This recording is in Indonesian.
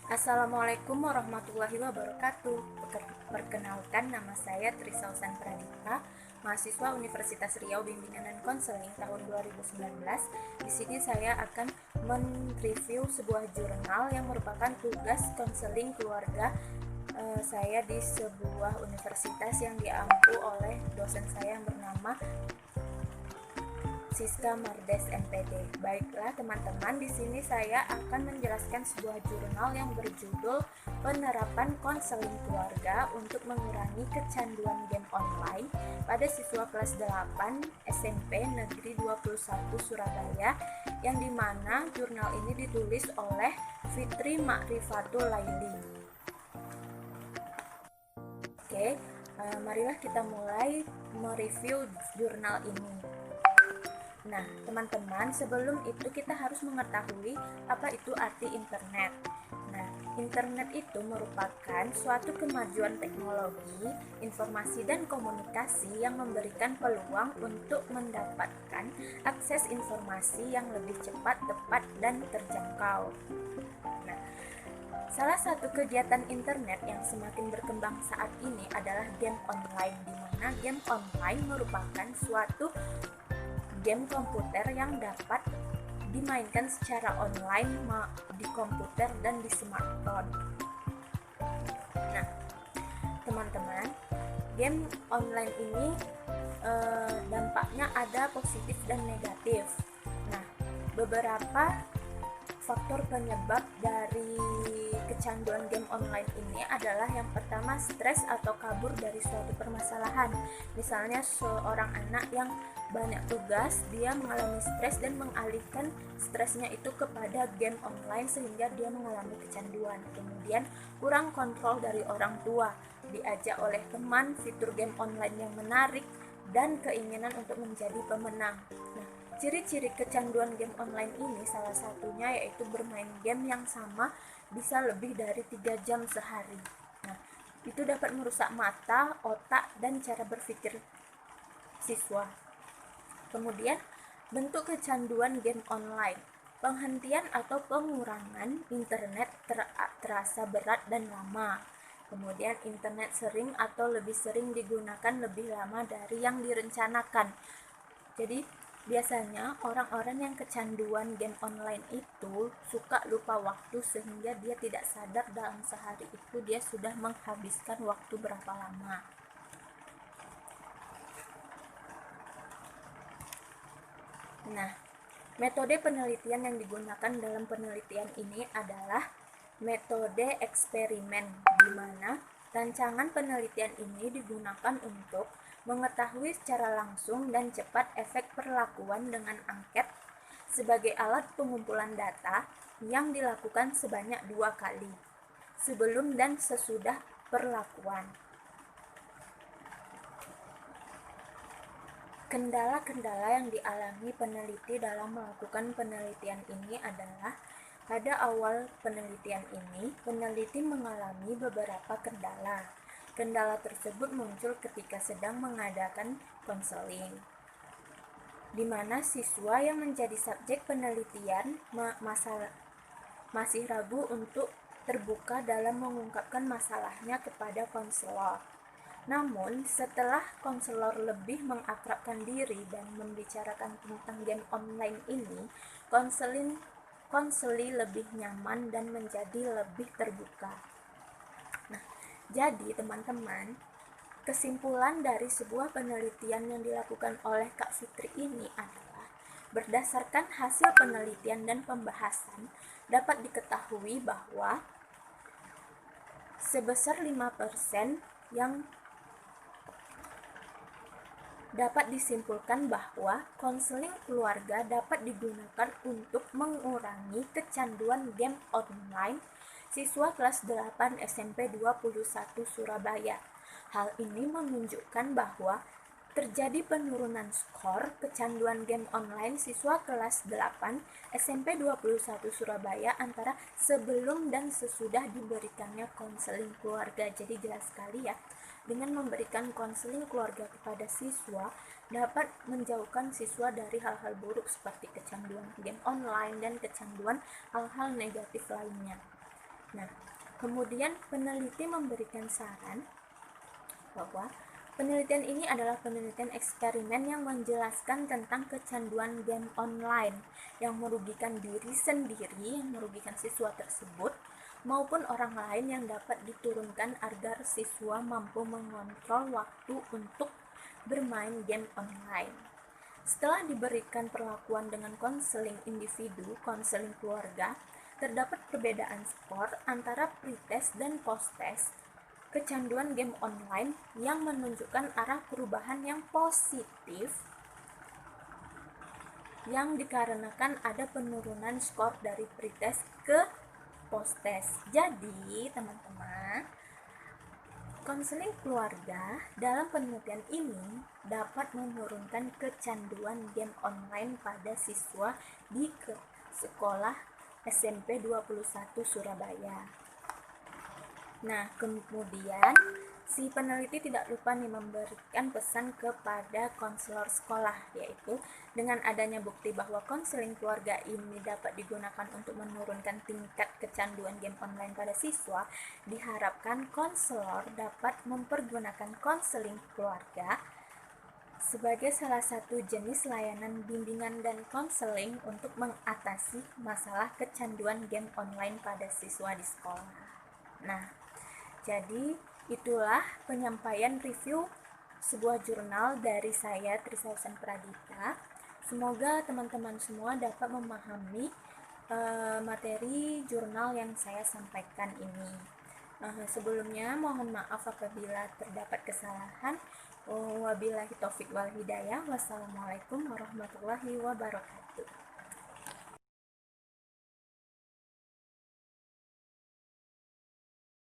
Assalamualaikum warahmatullahi wabarakatuh. Perkenalkan, nama saya Trisausan Pradita, mahasiswa Universitas Riau Bimbingan dan Konseling tahun 2019. Di sini saya akan mereview sebuah jurnal yang merupakan tugas konseling keluarga saya di sebuah universitas yang diampu oleh dosen saya yang bernama Siska Mardes MPD. Baiklah teman-teman, di sini saya akan menjelaskan sebuah jurnal yang berjudul Penerapan Konseling Keluarga untuk Mengurangi Kecanduan Game Online pada siswa kelas 8 SMP Negeri 21 Surabaya, yang dimana jurnal ini ditulis oleh Fitri Makrifatul Laili. Oke, marilah kita mulai mereview jurnal ini. Nah, teman-teman, sebelum itu kita harus mengetahui apa itu arti internet. Nah, internet itu merupakan suatu kemajuan teknologi, informasi, dan komunikasi yang memberikan peluang untuk mendapatkan akses informasi yang lebih cepat, tepat, dan terjangkau. Nah, salah satu kegiatan internet yang semakin berkembang saat ini adalah game online, di mana game online merupakan suatu game komputer yang dapat dimainkan secara online di komputer dan di smartphone. Nah, teman-teman, game online ini dampaknya ada positif dan negatif. Nah, beberapa faktor penyebab dari kecanduan game online ini adalah yang pertama, stres atau kabur dari suatu permasalahan. Misalnya seorang anak yang banyak tugas, dia mengalami stres dan mengalihkan stresnya itu kepada game online sehingga dia mengalami kecanduan. Kemudian kurang kontrol dari orang tua, diajak oleh teman fitur game online yang menarik dan keinginan untuk menjadi pemenang. Nah, ciri-ciri kecanduan game online ini salah satunya yaitu bermain game yang sama bisa lebih dari 3 jam sehari. Nah, itu dapat merusak mata, otak, dan cara berpikir siswa. Kemudian, bentuk kecanduan game online. Penghentian atau pengurangan internet terasa berat dan lama. Kemudian, internet sering atau lebih sering digunakan lebih lama dari yang direncanakan. Jadi, biasanya orang-orang yang kecanduan game online itu suka lupa waktu sehingga dia tidak sadar dalam sehari itu dia sudah menghabiskan waktu berapa lama. Nah, metode penelitian yang digunakan dalam penelitian ini adalah metode eksperimen, di mana rancangan penelitian ini digunakan untuk mengetahui secara langsung dan cepat efek perlakuan dengan angket sebagai alat pengumpulan data yang dilakukan sebanyak 2 kali, sebelum dan sesudah perlakuan. Kendala-kendala yang dialami peneliti dalam melakukan penelitian ini adalah pada awal penelitian ini, peneliti mengalami beberapa kendala. Kendala tersebut muncul ketika sedang mengadakan konseling, di mana siswa yang menjadi subjek penelitian masih ragu untuk terbuka dalam mengungkapkan masalahnya kepada konselor. Namun, setelah konselor lebih mengakrabkan diri dan membicarakan tentang game online ini, konseli lebih nyaman dan menjadi lebih terbuka. Nah, jadi teman-teman, kesimpulan dari sebuah penelitian yang dilakukan oleh Kak Fitri ini adalah berdasarkan hasil penelitian dan pembahasan dapat diketahui bahwa sebesar 5% yang dapat disimpulkan bahwa konseling keluarga dapat digunakan untuk mengurangi kecanduan game online siswa kelas 8 SMP 21 Surabaya. Hal ini menunjukkan bahwa terjadi penurunan skor kecanduan game online siswa kelas 8 SMP 21 Surabaya antara sebelum dan sesudah diberikannya konseling keluarga. Jadi jelas sekali ya, dengan memberikan konseling keluarga kepada siswa dapat menjauhkan siswa dari hal-hal buruk seperti kecanduan game online dan kecanduan hal-hal negatif lainnya. Nah, kemudian peneliti memberikan saran bahwa penelitian ini adalah penelitian eksperimen yang menjelaskan tentang kecanduan game online yang merugikan diri sendiri, yang merugikan siswa tersebut, maupun orang lain yang dapat diturunkan agar siswa mampu mengontrol waktu untuk bermain game online. Setelah diberikan perlakuan dengan konseling individu, konseling keluarga, terdapat perbedaan skor antara pretest dan posttest kecanduan game online yang menunjukkan arah perubahan yang positif yang dikarenakan ada penurunan skor dari pretest ke posttest. Jadi, teman-teman, konseling keluarga dalam penelitian ini dapat menurunkan kecanduan game online pada siswa di sekolah SMP 21 Surabaya. Nah, kemudian si peneliti tidak lupa nih memberikan pesan kepada konselor sekolah, yaitu dengan adanya bukti bahwa konseling keluarga ini dapat digunakan untuk menurunkan tingkat kecanduan game online pada siswa, diharapkan konselor dapat mempergunakan konseling keluarga sebagai salah satu jenis layanan bimbingan dan konseling untuk mengatasi masalah kecanduan game online pada siswa di sekolah. Nah, jadi itulah penyampaian review sebuah jurnal dari saya, Trisausan Pradita. Semoga teman-teman semua dapat memahami materi jurnal yang saya sampaikan ini. Sebelumnya mohon maaf apabila terdapat kesalahan. Wabillahi taufik wal hidayah. Wassalamualaikum warahmatullahi wabarakatuh.